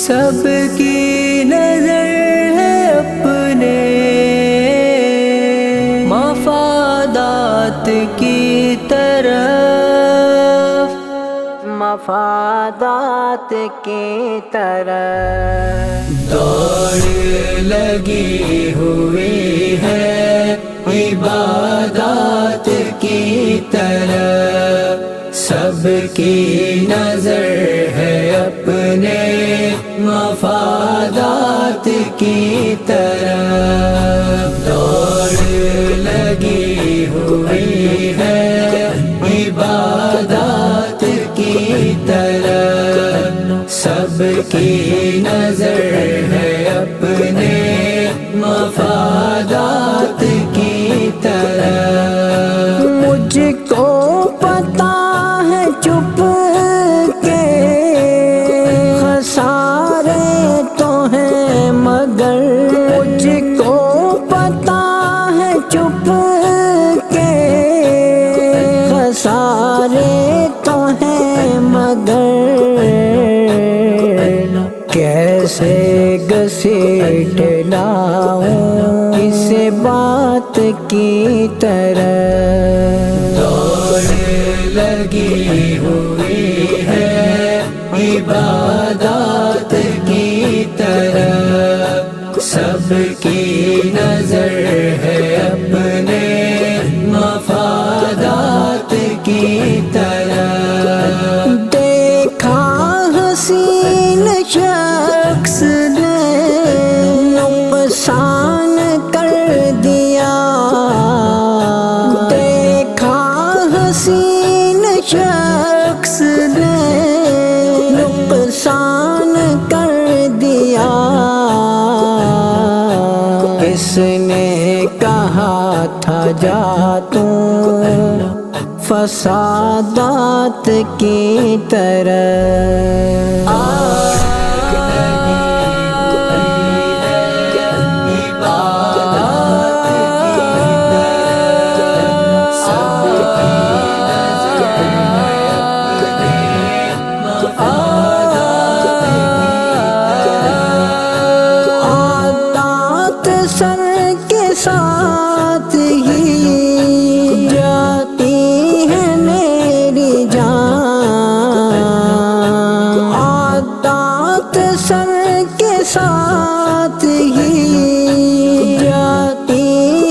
سب کی نظر ہے اپنے مفادات کی طرف، مفادات کی طرف دوڑ لگی ہوئی ہے عبادات کی طرف، سب کی نظر ہے اپنے مفادات کی طرف، دوڑ لگی ہوئی ہے عبادات کی طرف، سب کی نظر ہے اپنے مفادات کی طرف۔ مجھ کو پتا ہے چپ کے خسارے تو ہیں، مگر مجھ کو پتا ہے چپ کے خسارے تو ہیں، مگر کیسے گھسیٹ لاؤں اس بات کی طرف، دوڑ لگی ہوئی ہے عبادات کی طرف، سب کی نظر ہے اپنے مفادات کی طرف۔ دیکھا حسین شخص نے نقصان کر دیا، دیکھا حسین شخص نے نقصان کر دیا، کس نے کہا تھا جا تو فسادات کی طرف۔ عادات سر کے ساتھ ہی جاتی ہے میری جان، عادات سر کے ساتھ ہی جاتی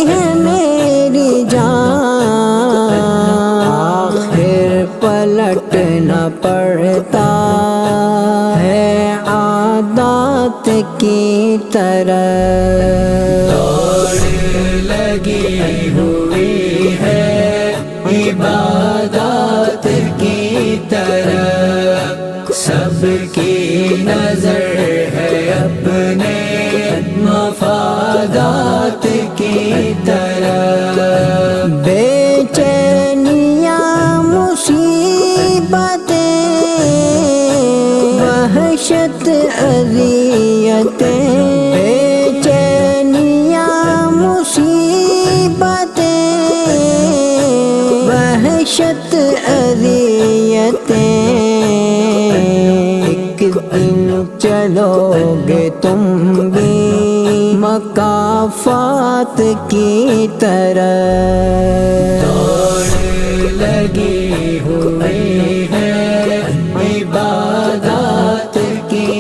ہے میری جان، آخر پلٹنا پڑتا ہے عادات کی طرف، دوڑ لگی ہوئی ہے عبادات کی طرف، سب کی نظر ہے اپنے مفادات کی طرف۔ بے چینیاں مصیبتیں وحشت اذیتیں، بے چینیاں مصیبتیں وحشت اذیتیں، ایک دن چلو گے تم بھی مکافات کی طرف، دوڑ لگی ہوئی ہے عبادات کی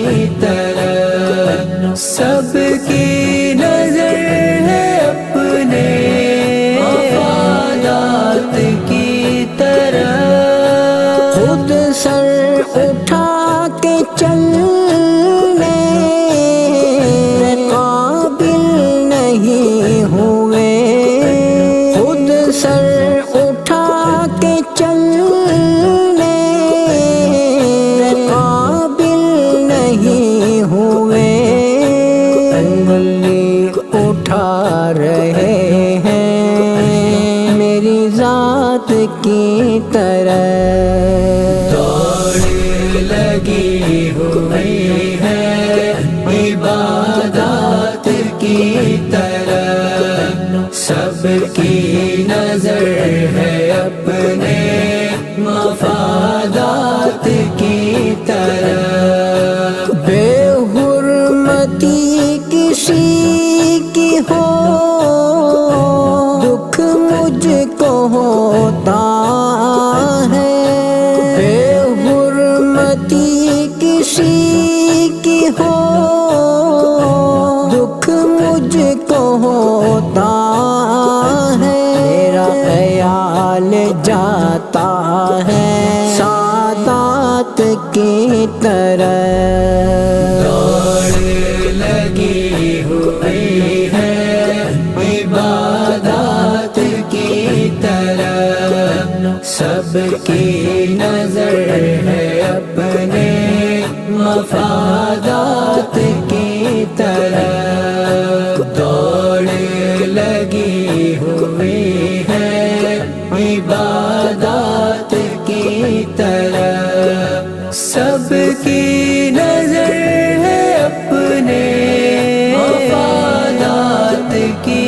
طرف، سب کی نظر ہے اپنے مفادات کی طرف، خود سر اٹھا کے چلنے قابل نہیں ہوئے، خود سر اٹھا کے چلنے قابل نہیں ہوئے، انگلی اٹھا رہے ہیں میری ذات کی طرف، دوڑ لگی ہوئی ہے عبادات کی طرف، سب کی نظر ہے اپنے مفادات کی طرف، بے غلطی کسی کی ہو دکھ مجھ کو ہوتا ہے، میرا خیال جاتا ہے سادات کی طرح۔ دوڑ لگی ہوئی ہے عبادات کی طرف، سب کی نظر ہے اپنے مفادات کی طرف۔ دوڑ لگی ہوئی ہے عبادات کی طرف، سب کی نظر ہے اپنے مفادات کی